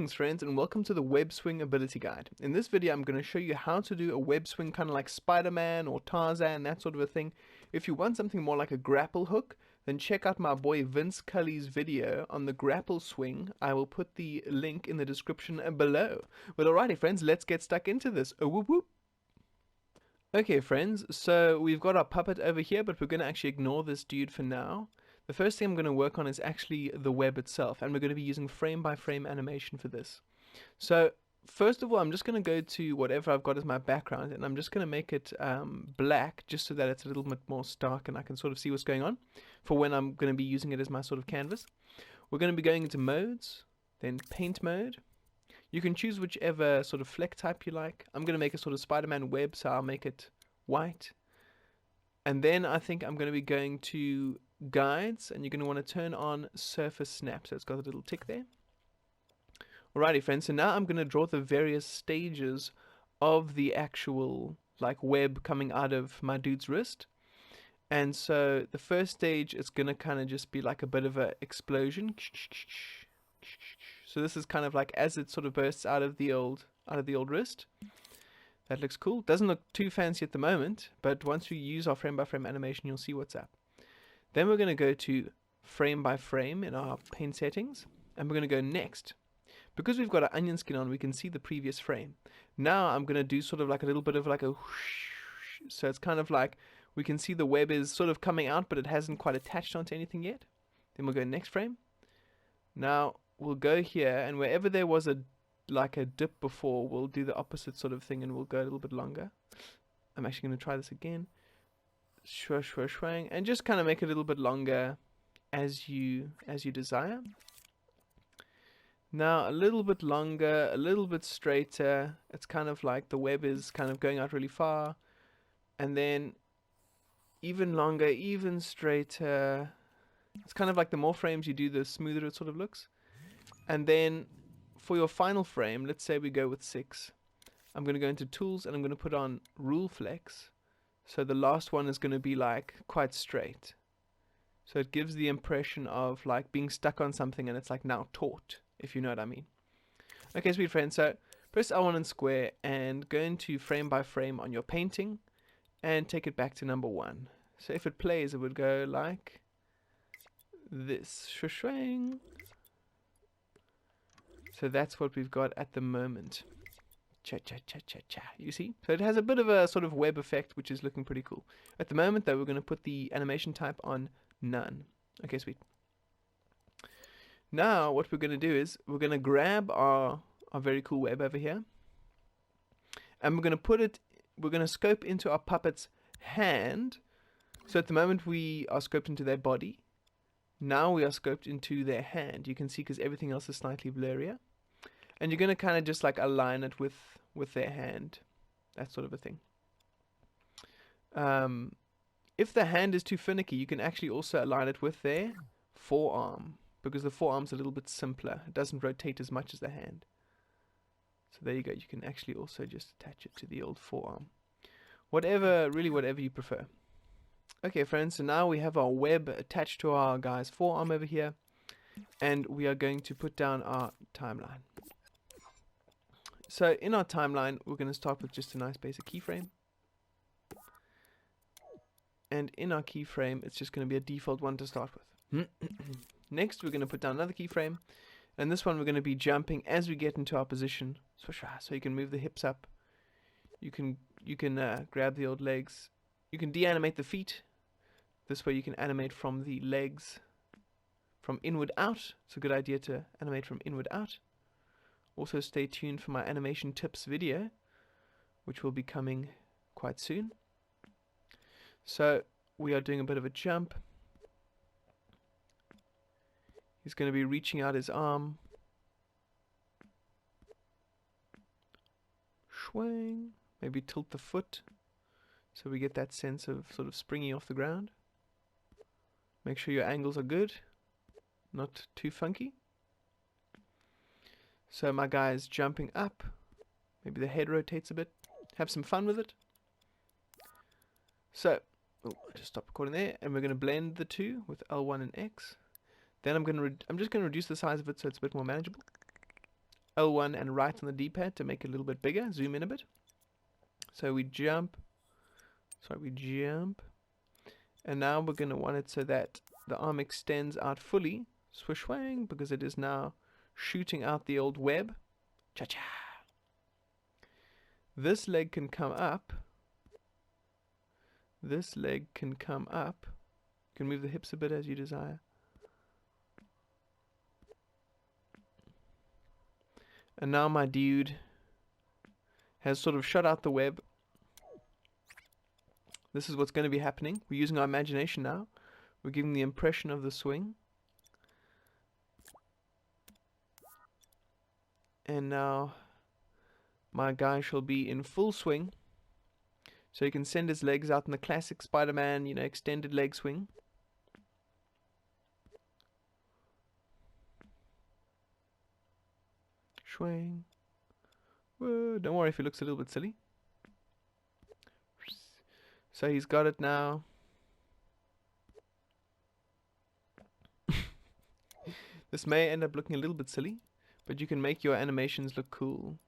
Greetings friends and welcome to the Web Swing Ability Guide. In this video I'm going to show you how to do a web swing kind of like Spider-Man or Tarzan, that sort of a thing. If you want something more like a grapple hook, then check out my boy Vince Kully's video on the grapple swing. I will put the link in the description below. But alrighty friends, let's get stuck into this. Whoop whoop. Okay friends, so we've got our puppet over here, but we're going to actually ignore this dude for now. The first thing I'm going to work on is actually the web itself, and we're going to be using frame by frame animation for this. So first of all, I'm just going to go to whatever I've got as my background, and I'm just going to make it black, just so that it's a little bit more stark and I can sort of see what's going on for when I'm going to be using it as my sort of canvas. We're going to be going into modes, then paint mode. You can choose whichever sort of fleck type you like. I'm going to make a sort of Spiderman web, so I'll make it white. And then I think I'm going to be going to guides, and you're going to want to turn on surface snap, so it's got a little tick there. Alrighty friends, so now I'm going to draw the various stages of the actual like web coming out of my dude's wrist. And so the first stage is going to kind of just be like a bit of a explosion. So this is kind of like as it sort of bursts out of the old wrist. That looks cool. Doesn't look too fancy at the moment, but once we use our frame by frame animation, you'll see what's up. Then we're going to go to frame by frame in our paint settings, and we're going to go next. Because we've got our onion skin on, we can see the previous frame. Now I'm going to do sort of like a little bit of like a whoosh. So it's kind of like we can see the web is sort of coming out, but it hasn't quite attached onto anything yet. Then we'll go next frame. Now we'll go here, and wherever there was a dip before, we'll do the opposite sort of thing, and we'll go a little bit longer. I'm actually going to try this again. Swang, and just kind of make it a little bit longer as you desire. Now a little bit longer, a little bit straighter. It's kind of like the web is kind of going out really far, and then even longer, even straighter. It's kind of like the more frames you do, the smoother it sort of looks. And then for your final frame, let's say we go with 6. I'm going to go into tools, and I'm going to put on rule flex. So the last one is going to be like quite straight. So it gives the impression of like being stuck on something, and it's like now taut, if you know what I mean. Okay, sweet friends, so press L1 and square and go into frame by frame on your painting and take it back to number 1. So if it plays, it would go like this. Shwang. So that's what we've got at the moment. Cha cha cha cha cha. You see? So it has a bit of a sort of web effect, which is looking pretty cool. At the moment, though, we're going to put the animation type on none. Okay, sweet. Now, what we're going to do is we're going to grab our very cool web over here, and we're going to scope into our puppet's hand. So at the moment, we are scoped into their body. Now we are scoped into their hand. You can see because everything else is slightly blurrier. And you're going to kind of just like align it with their hand. That sort of a thing. If the hand is too finicky, you can actually also align it with their forearm, because the forearm's a little bit simpler. It doesn't rotate as much as the hand. So there you go. You can actually also just attach it to the old forearm. Really whatever you prefer. Okay friends, so now we have our web attached to our guy's forearm over here, and we are going to put down our timeline. So in our timeline, we're going to start with just a nice basic keyframe. And in our keyframe, it's just going to be a default one to start with. Next, we're going to put down another keyframe. And this one, we're going to be jumping as we get into our position. So you can move the hips up. You can grab the old legs. You can deanimate the feet. This way you can animate from the legs from inward out. It's a good idea to animate from inward out. Also stay tuned for my animation tips video, which will be coming quite soon. So we are doing a bit of a jump. He's going to be reaching out his arm. Swing. Maybe tilt the foot, so we get that sense of sort of springy off the ground. Make sure your angles are good, not too funky. So my guy is jumping up. Maybe the head rotates a bit. Have some fun with it. So, just stop recording there, and we're going to blend the two with L1 and X. Then I'm just going to reduce the size of it so it's a bit more manageable. L1 and right on the D-pad to make it a little bit bigger, zoom in a bit. So we jump, and now we're going to want it so that the arm extends out fully, swish swang, because it is now shooting out the old web. Cha-cha! This leg can come up. This leg can come up. You can move the hips a bit as you desire. And now my dude has sort of shot out the web. This is what's going to be happening. We're using our imagination now. We're giving the impression of the swing. And now my guy shall be in full swing. So he can send his legs out in the classic Spider-Man, you know, extended leg swing. Swing. Whoa, don't worry if he looks a little bit silly. So he's got it now. This may end up looking a little bit silly, but you can make your animations look cool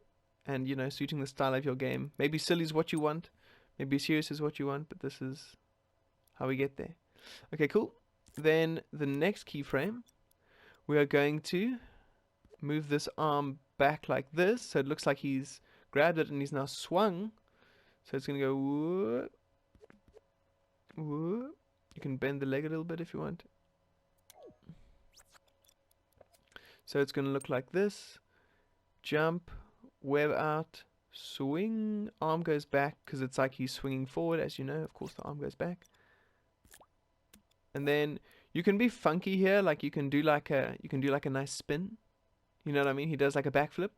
and, you know, suiting the style of your game. Maybe silly is what you want, maybe serious is what you want, but this is how we get there. Okay, cool. Then the next keyframe, we are going to move this arm back like this, so it looks like he's grabbed it and he's now swung. So it's going to go whoop, whoop. You can bend the leg a little bit if you want. So it's going to look like this. Jump, web out, swing, arm goes back because it's like he's swinging forward, as you know. Of course the arm goes back. And then you can be funky here, like you can do like a nice spin. You know what I mean? He does like a backflip.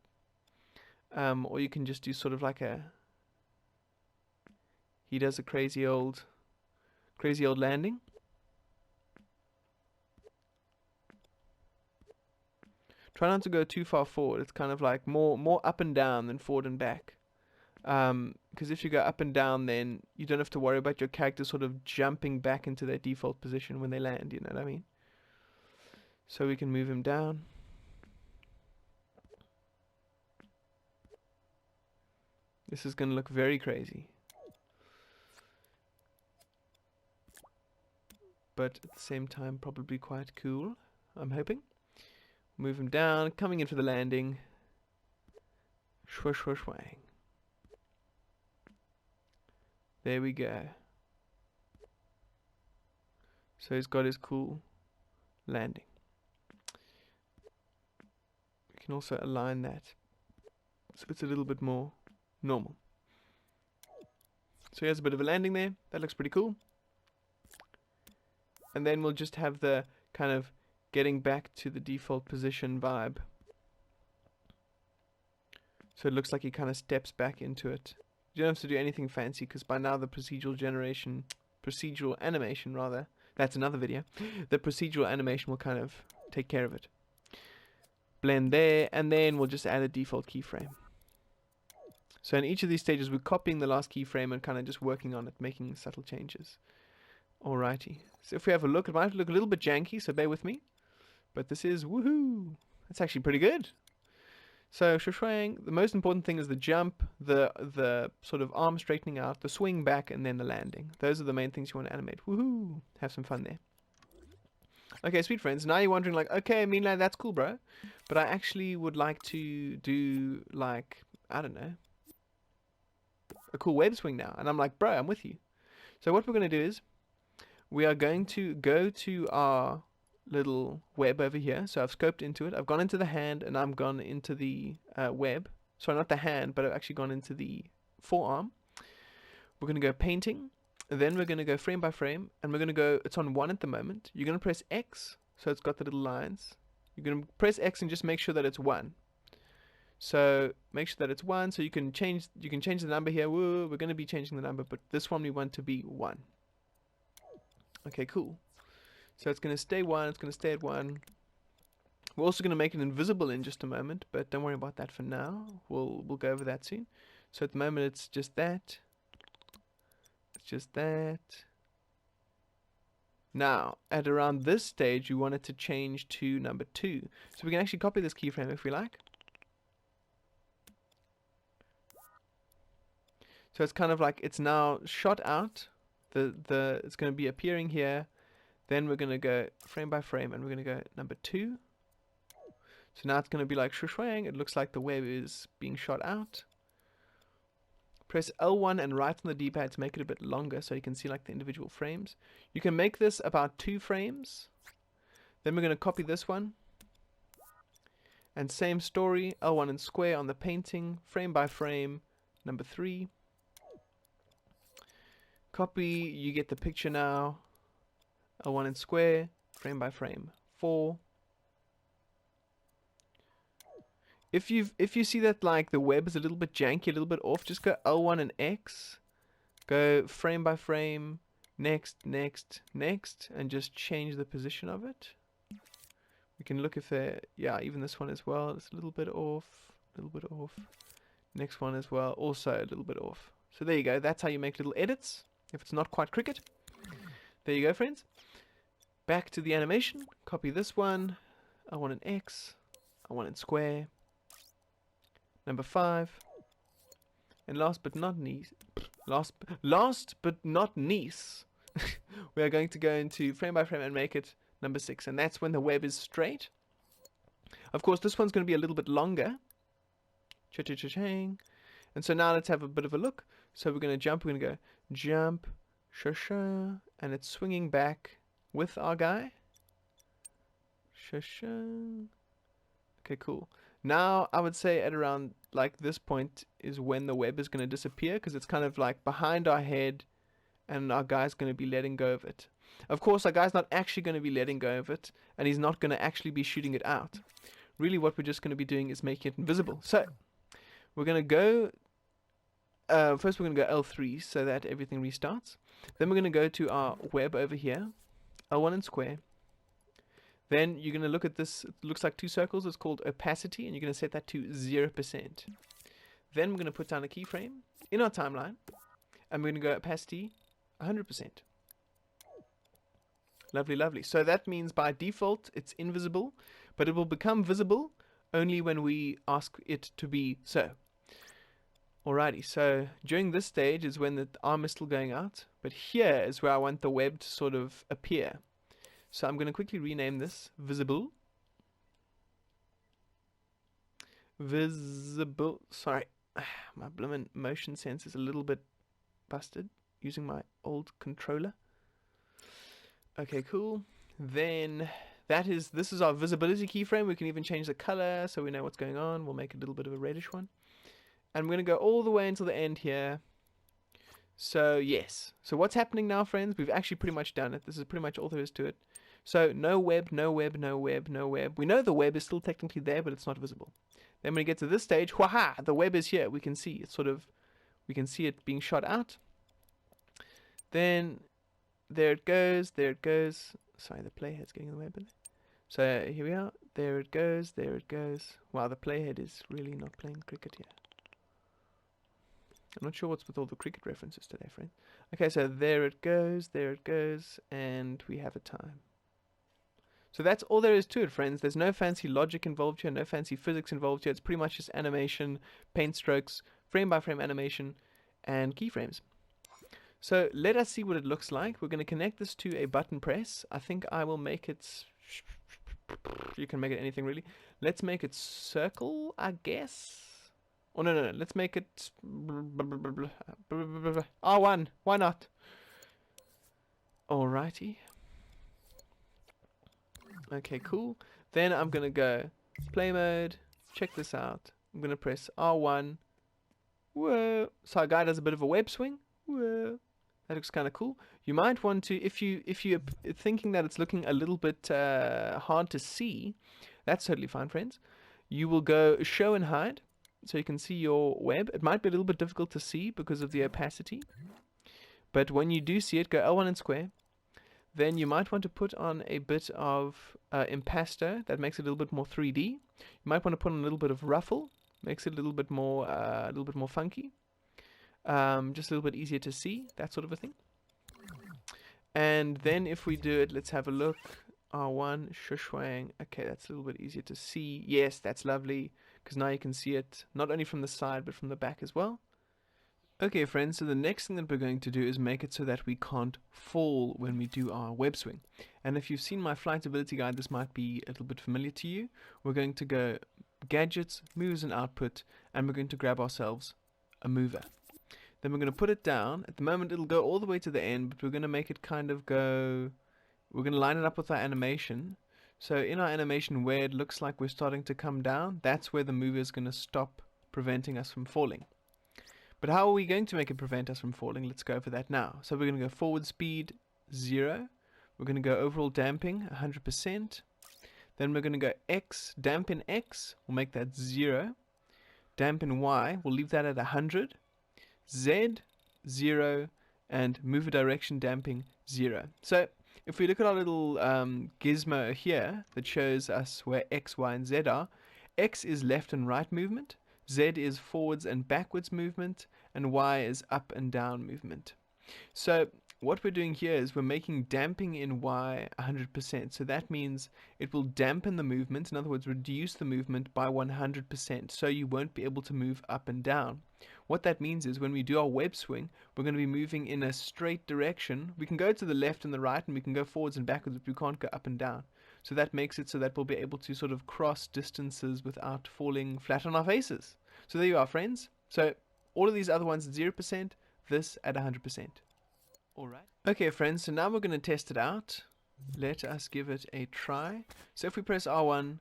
Or you can just do sort of like he does a crazy old landing. Try not to go too far forward. It's kind of like more up and down than forward and back. Because if you go up and down, then you don't have to worry about your character sort of jumping back into their default position when they land, you know what I mean? So we can move him down. This is going to look very crazy. But at the same time, probably quite cool, I'm hoping. Move him down, coming in for the landing. Swoosh, swoosh, swang. There we go. So he's got his cool landing. We can also align that so it's a little bit more normal. So he has a bit of a landing there. That looks pretty cool. And then we'll just have the kind of getting back to the default position vibe. So it looks like he kind of steps back into it. You don't have to do anything fancy because by now the procedural animation rather, that's another video. The procedural animation will kind of take care of it. Blend there, and then we'll just add a default keyframe. So in each of these stages we're copying the last keyframe and kind of just working on it, making subtle changes. Alrighty. So if we have a look, it might look a little bit janky, so bear with me. But this is woohoo! That's actually pretty good. So shwang, the most important thing is the jump, the sort of arm straightening out, the swing back, and then the landing. Those are the main things you want to animate. Woohoo! Have some fun there. Okay, sweet friends. Now you're wondering like, okay, Meanland, that's cool, bro. But I actually would like to do like, I don't know, a cool web swing now. And I'm like, bro, I'm with you. So what we're going to do is we are going to go to our little web over here. So I've scoped into it. I've gone into the hand and I'm gone into the web. Sorry, not the hand, but I've actually gone into the forearm. We're going to go painting. Then we're going to go frame by frame. And we're going to go, it's on 1 at the moment. You're going to press X. So it's got the little lines. You're going to press X and just make sure that it's 1. So make sure that it's 1. So you can change the number here. Whoa, we're going to be changing the number, but this one we want to be 1. Okay, cool. So it's going to stay 1, it's going to stay at 1. We're also going to make it invisible in just a moment, but don't worry about that for now. We'll go over that soon. So at the moment it's just that. It's just that. Now, at around this stage, you want it to change to number 2. So we can actually copy this keyframe if we like. So it's kind of like it's now shot out. It's going to be appearing here. Then we're going to go frame by frame, and we're going to go number 2. So now it's going to be like shushwang. It looks like the web is being shot out. Press L1 and right on the D-pad to make it a bit longer so you can see like the individual frames. You can make this about 2 frames. Then we're going to copy this one. And same story, L1 and square on the painting, frame by frame, number 3. Copy, you get the picture now. L1 and square, frame by frame, 4. If you see that like the web is a little bit janky, a little bit off, just go L1 and X. Go frame by frame, next, next, next, and just change the position of it. We can look if they're, yeah, even this one as well, it's a little bit off, a little bit off. Next one as well, also a little bit off. So there you go, that's how you make little edits, if it's not quite cricket. There you go, friends. Back to the animation, copy this one, I want an X, I want it square, number 5, and last but not least, we are going to go into frame by frame and make it number 6, and that's when the web is straight. Of course, this one's going to be a little bit longer. Cha-cha-cha-chang. And so now let's have a bit of a look. So we're going to jump, we're going to go jump, sha-sha, and it's swinging back with our guy. Sha-sha. Okay, cool. Now, I would say at around like this point is when the web is going to disappear, because it's kind of like behind our head and our guy's going to be letting go of it. Of course, our guy's not actually going to be letting go of it, and he's not going to actually be shooting it out. Really, what we're just going to be doing is making it invisible. So, we're going to go, first we're going to go L3 so that everything restarts. Then we're going to go to our web over here, L1 and square. Then you're going to look at this, it looks like 2 circles, it's called opacity, and you're going to set that to 0%. Then we're going to put down a keyframe in our timeline, and we're going to go opacity 100%. Lovely, lovely. So that means by default it's invisible, but it will become visible only when we ask it to be so. Alrighty, so during this stage is when the arm is still going out, but here is where I want the web to sort of appear. So I'm going to quickly rename this visible. Visible, sorry, my bloomin' motion sense is a little bit busted using my old controller. Okay, cool. Then this is our visibility keyframe. We can even change the color so we know what's going on. We'll make a little bit of a reddish one. And we're going to go all the way until the end here. So yes. So what's happening now, friends? We've actually pretty much done it. This is pretty much all there is to it. So no web, no web, no web, no web. We know the web is still technically there, but it's not visible. Then when we get to this stage, waha, the web is here. We can see it's sort of, we can see it being shot out. Then there it goes, there it goes. Sorry, the playhead's getting in the way a bit. So here we are. There it goes, there it goes. Wow, the playhead is really not playing cricket here. I'm not sure what's with all the cricket references today, friend. Okay, so there it goes, and we have a time. So that's all there is to it, friends. There's no fancy logic involved here, no fancy physics involved here. It's pretty much just animation, paint strokes, frame by frame animation, and keyframes. So let us see what it looks like. We're going to connect this to a button press. I think I will make it, you can make it anything really. Let's make it circle, I guess. Oh, no. Let's make it R1. Why not? Alrighty. Okay, cool. Then I'm going to go play mode. Check this out. I'm going to press R1. Whoa. So our guy does a bit of a web swing. Whoa. That looks kind of cool. You might want to, if you're thinking that it's looking a little bit hard to see, that's totally fine, friends. You will go show and hide, so you can see your web. It might be a little bit difficult to see because of the opacity, but when you do see it, go L1 and square. Then you might want to put on a bit of impasto. That makes it a little bit more 3D. You might want to put on a little bit of ruffle. Makes it a little bit more funky. Just a little bit easier to see, that sort of a thing. And then if we do it, let's have a look. R1, shushwang. Okay, that's a little bit easier to see. Yes, that's lovely, because now you can see it not only from the side, but from the back as well. Okay friends, so the next thing that we're going to do is make it so that we can't fall when we do our web swing. And if you've seen my flight ability guide, this might be a little bit familiar to you. We're going to go gadgets, moves and output, and we're going to grab ourselves a mover. Then we're going to put it down. At the moment it'll go all the way to the end, but we're going to make it kind of go, we're going to line it up with our animation. So in our animation where it looks like we're starting to come down, that's where the mover is going to stop preventing us from falling. But how are we going to make it prevent us from falling? Let's go over that now. So we're going to go forward speed 0. We're going to go overall damping 100%. Then we're going to go X, dampen X, we'll make that 0. Dampen Y, we'll leave that at 100. Z, 0. And mover direction damping 0. So if we look at our little gizmo here that shows us where X, Y, and Z are, X is left and right movement. Z is forwards and backwards movement, and Y is up and down movement. So what we're doing here is we're making damping in Y 100%. So that means it will dampen the movement, in other words reduce the movement by 100%, so you won't be able to move up and down. What that means is when we do our web swing, we're going to be moving in a straight direction. We can go to the left and the right, and we can go forwards and backwards, but we can't go up and down. So that makes it so that we'll be able to sort of cross distances without falling flat on our faces. So there you are, friends. So all of these other ones at 0%, this at 100%. Alright. Okay, friends, so now we're going to test it out. Let us give it a try. So if we press R1,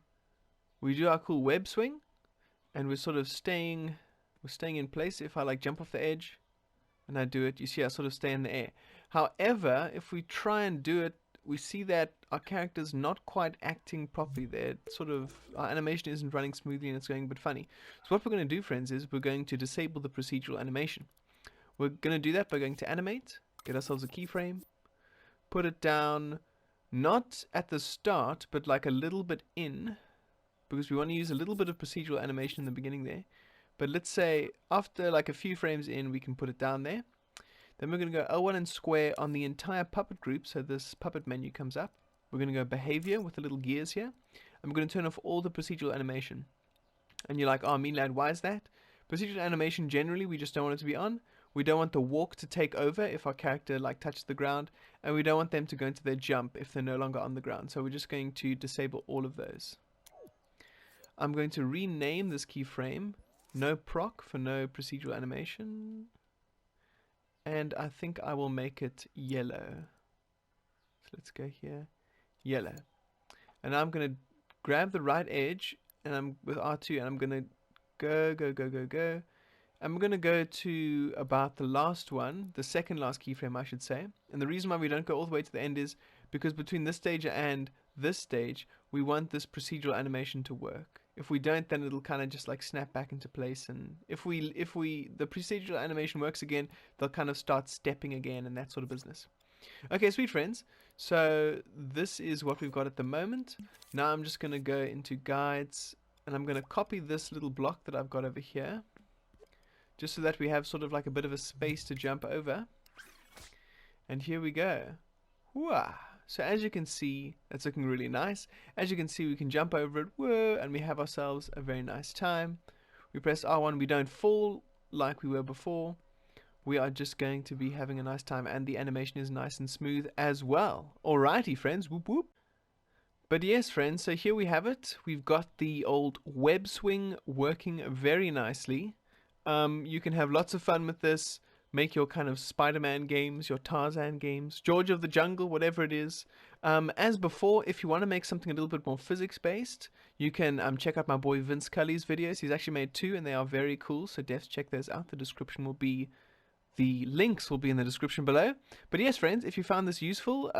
we do our cool web swing, and we're sort of staying in place. If I like jump off the edge and I do it, you see I sort of stay in the air. However, if we try and do it, we see that our character's not quite acting properly there. Sort of, our animation isn't running smoothly and it's going a bit funny. So what we're going to do, friends, is we're going to disable the procedural animation. We're going to do that by going to animate, get ourselves a keyframe, put it down, not at the start, but like a little bit in, because we want to use a little bit of procedural animation in the beginning there. But let's say after like a few frames in, we can put it down there. Then we're going to go L1 and square on the entire puppet group, so this puppet menu comes up. We're going to go behavior with the little gears here, and we're going to turn off all the procedural animation. And you're like, oh, mean lad, why is that? Procedural animation generally, we just don't want it to be on. We don't want the walk to take over if our character like touches the ground, and we don't want them to go into their jump if they're no longer on the ground. So we're just going to disable all of those. I'm going to rename this keyframe no proc for no procedural animation. And I think I will make it yellow. So let's go here, yellow. And I'm going to grab the right edge, and I'm with R2, and I'm going to go. I'm going to go to about the last one, the second last keyframe, I should say. And the reason why we don't go all the way to the end is because between this stage and this stage, we want this procedural animation to work. If we don't, then it'll kind of just like snap back into place, and if the procedural animation works again, they'll kind of start stepping again and that sort of business. Okay, sweet friends, so this is what we've got at the moment. Now I'm just going to go into guides, and I'm going to copy this little block that I've got over here, just so that we have sort of like a bit of a space to jump over. And here we go. Whoa. So as you can see, that's looking really nice. As you can see, we can jump over it, whoa, and we have ourselves a very nice time. We press R1, we don't fall like we were before. We are just going to be having a nice time, and the animation is nice and smooth as well. Alrighty, friends, whoop whoop. But yes, friends, so here we have it. We've got the old web swing working very nicely. You can have lots of fun with this. Make your kind of Spider-Man games, your Tarzan games, George of the Jungle, whatever it is. As before, if you want to make something a little bit more physics-based, you can check out my boy Vince Kully's videos. He's actually made 2, and they are very cool, so devs, check those out. The links will be in the description below. But yes, friends, if you found this useful,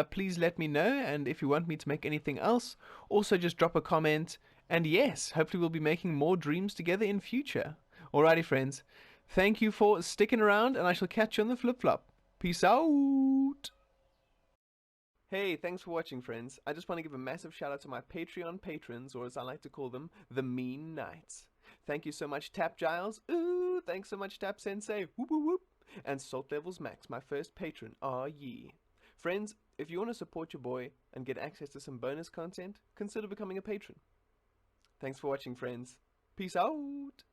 please let me know, and if you want me to make anything else, also just drop a comment. And yes, hopefully we'll be making more dreams together in future. Alrighty, friends. Thank you for sticking around, and I shall catch you on the flip-flop. Peace out! Hey, thanks for watching, friends. I just want to give a massive shout out to my Patreon patrons, or as I like to call them, the Mean Knights. Thank you so much, Tap Giles. Ooh, thanks so much, Tap Sensei. Whoop, whoop, whoop. And Salt Levels Max, my first patron. Ah, ye. Friends, if you want to support your boy and get access to some bonus content, consider becoming a patron. Thanks for watching, friends. Peace out!